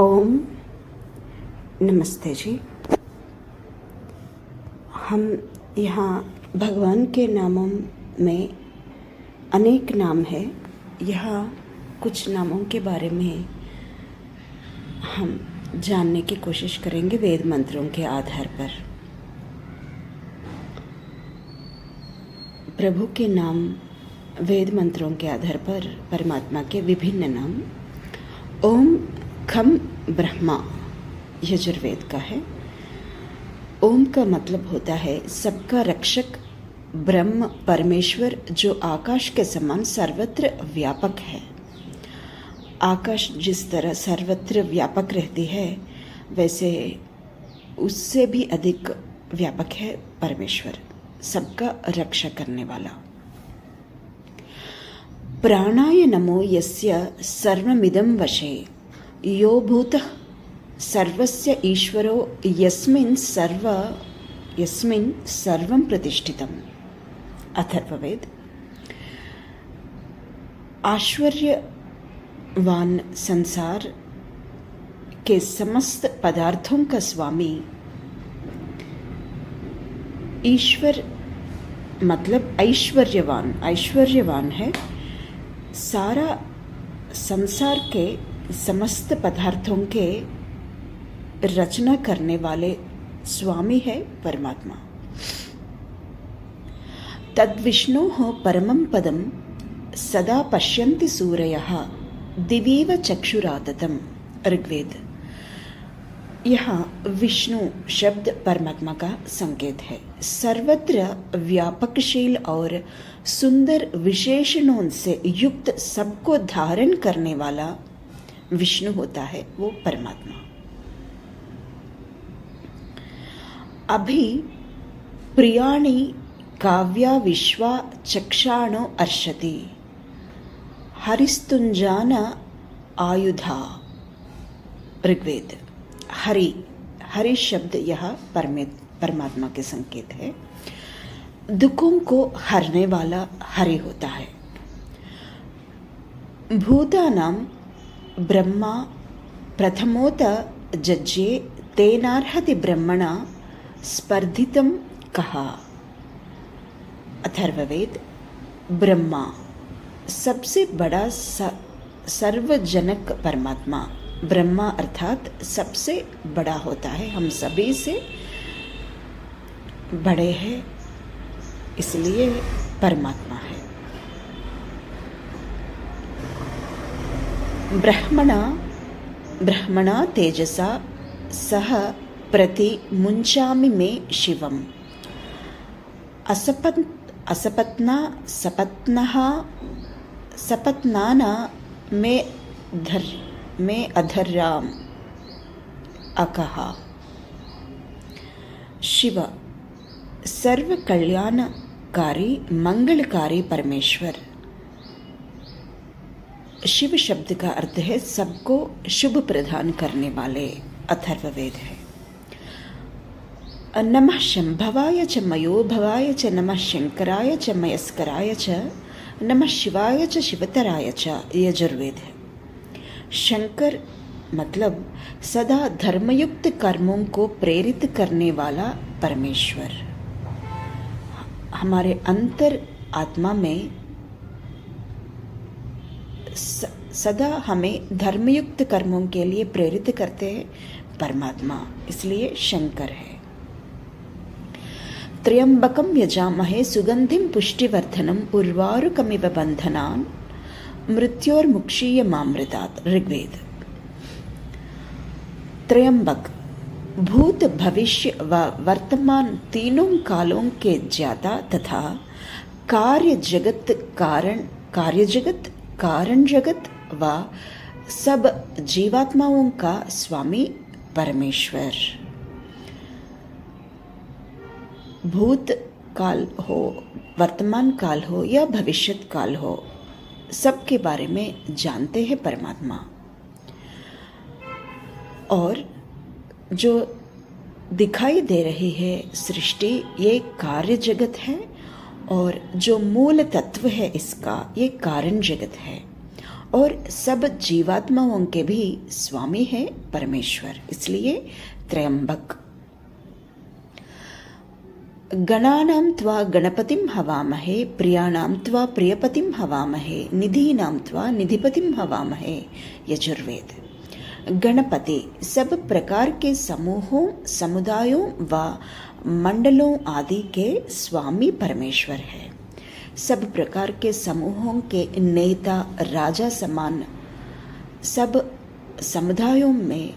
ओम नमस्ते जी। हम यहाँ भगवान के नामों में अनेक नाम है। यहाँ कुछ नामों के बारे में हम जानने की कोशिश करेंगे वेद मंत्रों के आधार पर। प्रभु के नाम वेद मंत्रों के आधार पर परमात्मा के विभिन्न नाम। ओम खम ब्रह्मा यजुर्वेद का है। ओम का मतलब होता है सबका रक्षक, ब्रह्म परमेश्वर जो आकाश के समान सर्वत्र व्यापक है। आकाश जिस तरह सर्वत्र व्यापक रहती है वैसे उससे भी अधिक व्यापक है परमेश्वर, सबका रक्षा करने वाला। प्राणाय नमो यस्य सर्वमिदं वशे यो भूतः सर्वस्य ईश्वरो यस्मिन् सर्वं प्रतिष्ठितम्। अथर्ववेद। ऐश्वर्यवान संसार के समस्त पदार्थों का स्वामी ईश्वर मतलब ऐश्वर्यवान है। सारा संसार के समस्त पदार्थों के रचना करने वाले स्वामी है परमात्मा। तद्विष्णोः परमं पदं सदा पश्यन्ति सूरयः दिवीव चक्षुराततम्। ऋग्वेद। यहाँ विष्णु शब्द परमात्मा का संकेत है। सर्वत्र व्यापकशील और सुंदर विशेषणों से युक्त सबको धारण करने वाला विष्णु होता है, वो परमात्मा। अभि प्रियाणि काव्या विश्वा चक्षाणो अर्षति हरिस्तुंजान आयुधा। ऋग्वेद। हरि शब्द यह परमात्मा के संकेत है। दुखों को हरने वाला हरि होता है। भूतानां ब्रह्मा प्रथमोत जज्जे तेनार्हति ब्रह्मणा स्पर्धितं कहा। अथर्ववेद। ब्रह्मा सबसे बड़ा सर्वजनक परमात्मा। ब्रह्मा अर्थात सबसे बड़ा होता है, हम सभी से बड़े हैं, इसलिए परमात्मा है। ब्रह्मणा तेजसा सह प्रति मुंचामि मे शिवम्। सपत्नाना मे अधर्राम अकहा। शिव सर्व कल्याणकारी मंगलकारी परमेश्वर। शिव शब्द का अर्थ है सबको शुभ प्रदान करने वाले। अथर्ववेद है। नमः शंभवाय च मयोभवाय च नमः शंकराय च मयस्कराय च नमः शिवाय च शिवतराय च यजुर्वेद है। शंकर मतलब सदा धर्मयुक्त कर्मों को प्रेरित करने वाला परमेश्वर। हमारे अंतर आत्मा में सदा हमें धर्मयुक्त कर्मों के लिए प्रेरित करते हैं परमात्मा, इसलिए शंकर है। त्र्यंबकं यजामहे सुगंधिं पुष्टिवर्धनम् उर्वारुकमिव बन्धनान् मृत्योर्मुक्षीयमामृतात्। ऋग्वेद। त्र्यंबक भूत भविष्य व वर्तमान तीनों कालों के ज्ञाता तथा कार्य जगत कारण जगत व सब जीवात्माओं का स्वामी परमेश्वर। भूत काल हो, वर्तमान काल हो या भविष्यत काल हो, सबके बारे में जानते हैं परमात्मा। और जो दिखाई दे रही है सृष्टि, ये कार्य जगत है, और जो मूल तत्व है इसका ये कारण जगत है। और सब जीवात्माओं के भी स्वामी है परमेश्वर, इसलिए त्रयंबक। गणानां त्वा गणपतिं हवामहे, प्रियाणां त्वा प्रियपतिं हवामहे, निधीनां त्वा निधिपतिं हवामहे। यजुर्वेद। गणपति सब प्रकार के समूहों, समुदायों व मंडलों आदि के स्वामी परमेश्वर है। सब प्रकार के समूहों के नेता, राजा समान सब समुदायों में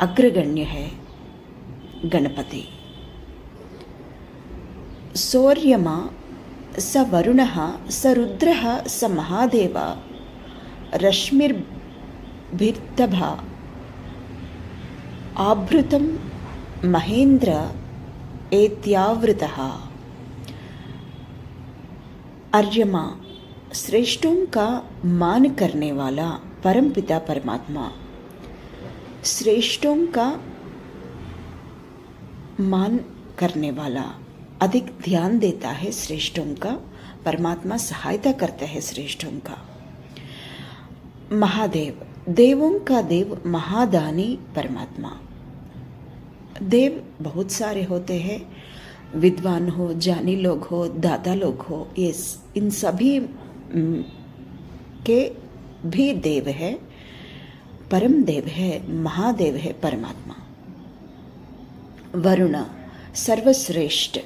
अग्रगण्य है गणपति। सौर्यमा स वरुणः स रुद्रः स महादेव रश्मिर्भिर्तभा आभृतं महेंद्र एत्यावृतः। अर्यमा श्रेष्ठों का मान करने वाला परमपिता परमात्मा, श्रेष्ठों का मान करने वाला, अधिक ध्यान देता है श्रेष्ठों का, परमात्मा सहायता करता है श्रेष्ठों का। महादेव देवों का देव, महादानी परमात्मा। देव बहुत सारे होते हैं, विद्वान हो, ज्ञानी लोग हो, दाता लोग हो, ये इन सभी के भी देव है, परम देव है, महादेव है परमात्मा। वरुण सर्वश्रेष्ठ,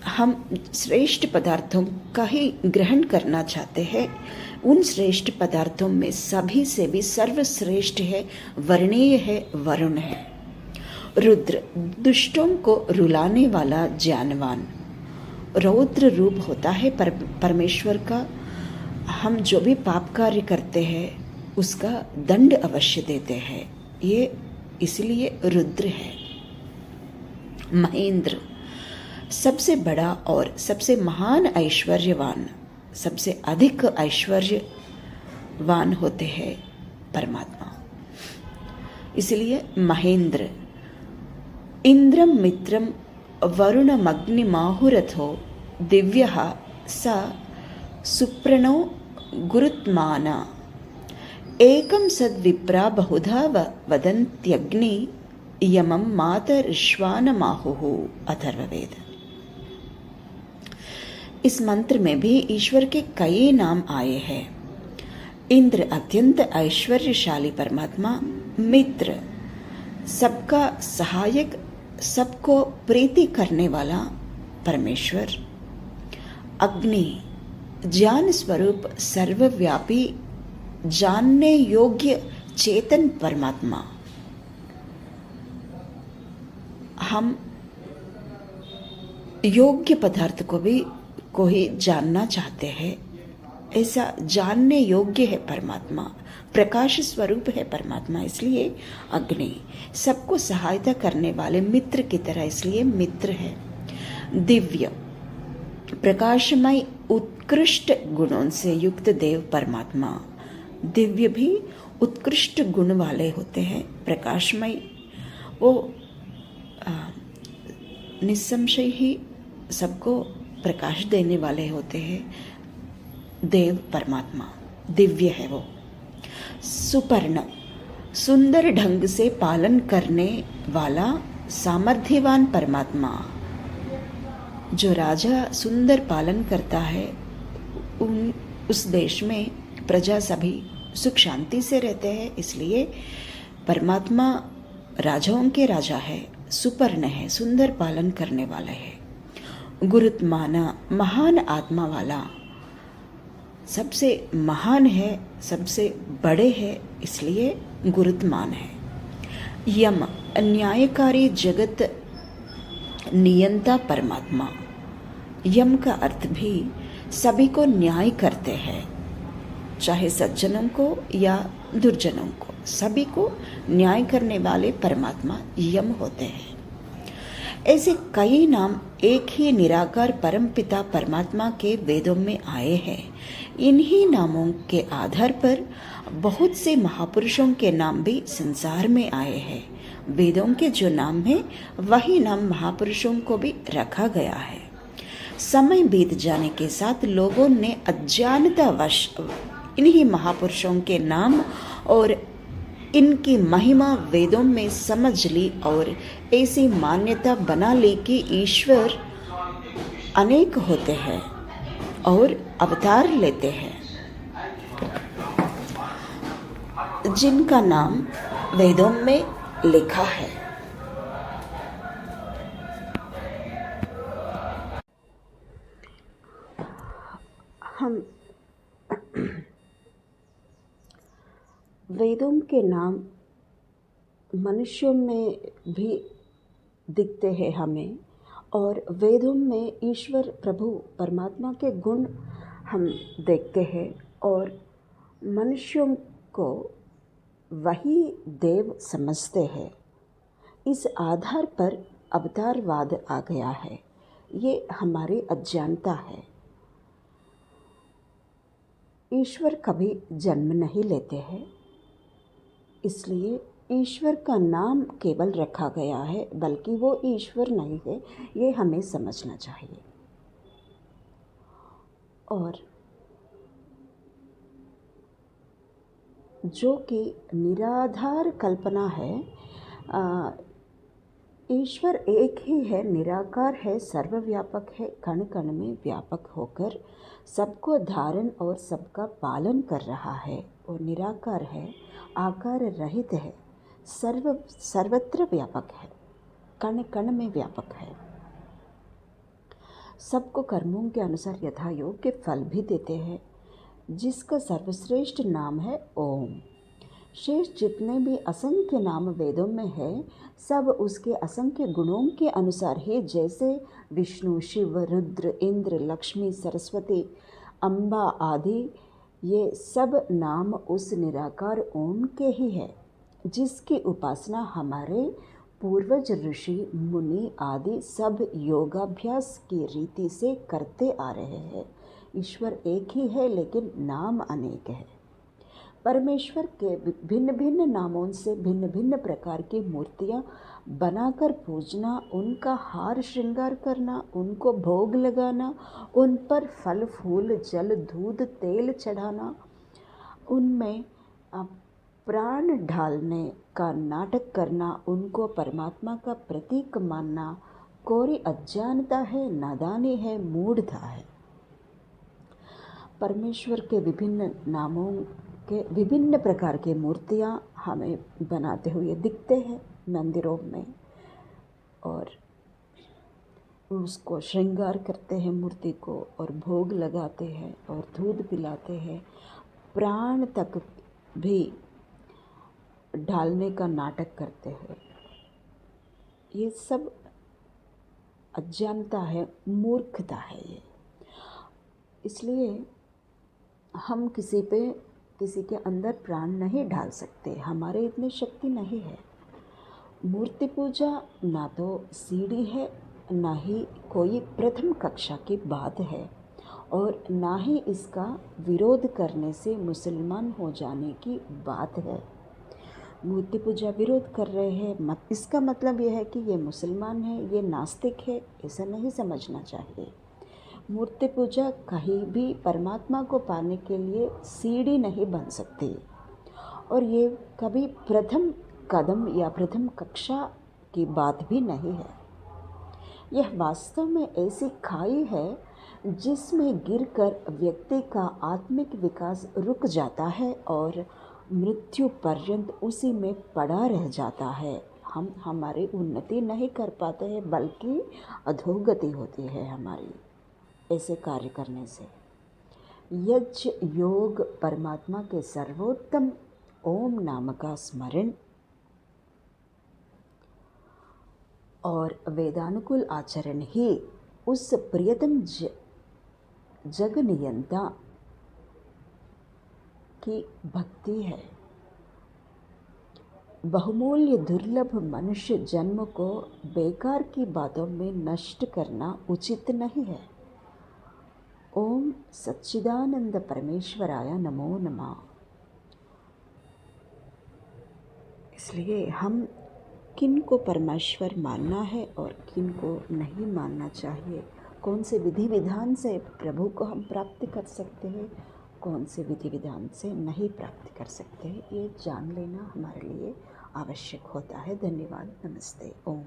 हम श्रेष्ठ पदार्थों का ही ग्रहण करना चाहते हैं। उन श्रेष्ठ पदार्थों में सभी से भी सर्वश्रेष्ठ है, वर्णीय है, वरुण है। रुद्र दुष्टों को रुलाने वाला ज्ञानवान, रौद्र रूप होता है परमेश्वर का। हम जो भी पाप कार्य करते हैं उसका दंड अवश्य देते हैं, ये इसलिए रुद्र है। महेंद्र सबसे बड़ा और सबसे महान ऐश्वर्यवान, सबसे अधिक ऐश्वर्यवान होते हैं परमात्मा, इसलिए महेंद्र। इंद्रम मित्रम वरुणमग्निमाहुरथो दिव्यः स सुप्रणो गुरुत्माना। एकं सद्विप्रा बहुधा वदन्त्यग्नि यमं मातरिश्वानमाहुः। अथर्ववेद। इस मंत्र में भी ईश्वर के कई नाम आए हैं। इंद्र अत्यंत ऐश्वर्यशाली परमात्मा, मित्र सबका सहायक, सबको प्रीति करने वाला परमेश्वर। अग्नि ज्ञान स्वरूप, सर्वव्यापी, जानने योग्य चेतन परमात्मा। हम योग्य पदार्थ को ही जानना चाहते हैं, ऐसा जानने योग्य है परमात्मा, प्रकाश स्वरूप है परमात्मा, इसलिए अग्नि। सबको सहायता करने वाले मित्र की तरह, इसलिए मित्र है। दिव्य प्रकाशमय उत्कृष्ट गुणों से युक्त देव परमात्मा। दिव्य भी उत्कृष्ट गुण वाले होते हैं, प्रकाशमय वो निस्संशय ही सबको प्रकाश देने वाले होते हैं। देव परमात्मा दिव्य है वो। सुपर्ण सुंदर ढंग से पालन करने वाला सामर्थ्यवान परमात्मा। जो राजा सुंदर पालन करता है उस देश में प्रजा सभी सुख शांति से रहते हैं, इसलिए परमात्मा राजाओं के राजा है, सुपर्ण है, सुंदर पालन करने वाला है। गुरुत्माना महान आत्मा वाला, सबसे महान है, सबसे बड़े है, इसलिए गुरुत्मान है। यम न्यायकारी जगत नियंता परमात्मा। यम का अर्थ भी सभी को न्याय करते हैं, चाहे सज्जनों को या दुर्जनों को, सभी को न्याय करने वाले परमात्मा यम होते हैं। ऐसे कई नाम एक ही निराकार परमपिता परमात्मा के वेदों में आए हैं। इन्हीं नामों के आधार पर बहुत से महापुरुषों के नाम भी संसार में आए हैं। वेदों के जो नाम हैं वही नाम महापुरुषों को भी रखा गया है। समय बीत जाने के साथ लोगों ने अज्ञानतावश इन्हीं महापुरुषों के नाम और इनकी महिमा वेदों में समझ ली और ऐसी मान्यता बना ली कि ईश्वर अनेक होते हैं और अवतार लेते हैं, जिनका नाम वेदों में लिखा है। हम वेदों के नाम मनुष्यों में भी दिखते हैं हमें, और वेदों में ईश्वर प्रभु परमात्मा के गुण हम देखते हैं, और मनुष्यों को वही देव समझते हैं। इस आधार पर अवतारवाद आ गया है। ये हमारी अज्ञानता है। ईश्वर कभी जन्म नहीं लेते हैं, इसलिए ईश्वर का नाम केवल रखा गया है, बल्कि वो ईश्वर नहीं है, ये हमें समझना चाहिए। और जो कि निराधार कल्पना है, ईश्वर एक ही है, निराकार है, सर्वव्यापक है, कण कण में व्यापक होकर सबको धारण और सबका पालन कर रहा है। और निराकार है, आकार रहित है, सर्वत्र व्यापक है, कण कण में व्यापक है, सबको कर्मों के अनुसार यथा योग्य फल भी देते हैं, जिसका सर्वश्रेष्ठ नाम है ओम। शेष जितने भी असंख्य नाम वेदों में है, सब उसके असंख्य गुणों के अनुसार ही, जैसे विष्णु, शिव, रुद्र, इंद्र, लक्ष्मी, सरस्वती, अम्बा आदि, ये सब नाम उस निराकार ओम के ही है, जिसकी उपासना हमारे पूर्वज ऋषि मुनि आदि सब योगाभ्यास की रीति से करते आ रहे हैं। ईश्वर एक ही है, लेकिन नाम अनेक है। परमेश्वर के भिन्न भिन्न नामों से भिन्न भिन्न प्रकार की मूर्तियाँ बनाकर पूजना, उनका हार श्रृंगार करना, उनको भोग लगाना, उन पर फल फूल जल दूध तेल चढ़ाना, उनमें प्राण ढालने का नाटक करना, उनको परमात्मा का प्रतीक मानना कोरी अज्ञानता है, नादानी है, मूढ़ता है। परमेश्वर के विभिन्न नामों के विभिन्न प्रकार की मूर्तियाँ हमें बनाते हुए दिखते हैं मंदिरों में, और उसको श्रृंगार करते हैं मूर्ति को, और भोग लगाते हैं और दूध पिलाते हैं, प्राण तक भी ढालने का नाटक करते हैं। ये सब अज्ञानता है, मूर्खता है ये। इसलिए हम किसी के अंदर प्राण नहीं ढाल सकते, हमारे इतनी शक्ति नहीं है। मूर्ति पूजा ना तो सीढ़ी है, ना ही कोई प्रथम कक्षा की बात है, और ना ही इसका विरोध करने से मुसलमान हो जाने की बात है। मूर्ति पूजा विरोध कर रहे हैं, इसका मतलब यह है कि ये मुसलमान है, ये नास्तिक है, ऐसा नहीं समझना चाहिए। मूर्ति पूजा कहीं भी परमात्मा को पाने के लिए सीढ़ी नहीं बन सकती, और ये कभी प्रथम कदम या प्रथम कक्षा की बात भी नहीं है। यह वास्तव में ऐसी खाई है जिसमें गिरकर व्यक्ति का आत्मिक विकास रुक जाता है और मृत्यु पर्यंत उसी में पड़ा रह जाता है। हम हमारी उन्नति नहीं कर पाते हैं, बल्कि अधोगति होती है हमारी ऐसे कार्य करने से। यज्ञ योग परमात्मा के सर्वोत्तम ओम नाम का स्मरण और वेदानुकूल आचरण ही उस प्रियतम जग नियंता की भक्ति है। बहुमूल्य दुर्लभ मनुष्य जन्म को बेकार की बातों में नष्ट करना उचित नहीं है। ओम सच्चिदानंद परमेश्वराय नमो नमः। इसलिए हम किन को परमेश्वर मानना है और किन को नहीं मानना चाहिए, कौन से विधि विधान से प्रभु को हम प्राप्त कर सकते हैं, कौन से विधि विधान से नहीं प्राप्त कर सकते हैं, ये जान लेना हमारे लिए आवश्यक होता है। धन्यवाद। नमस्ते। ओम।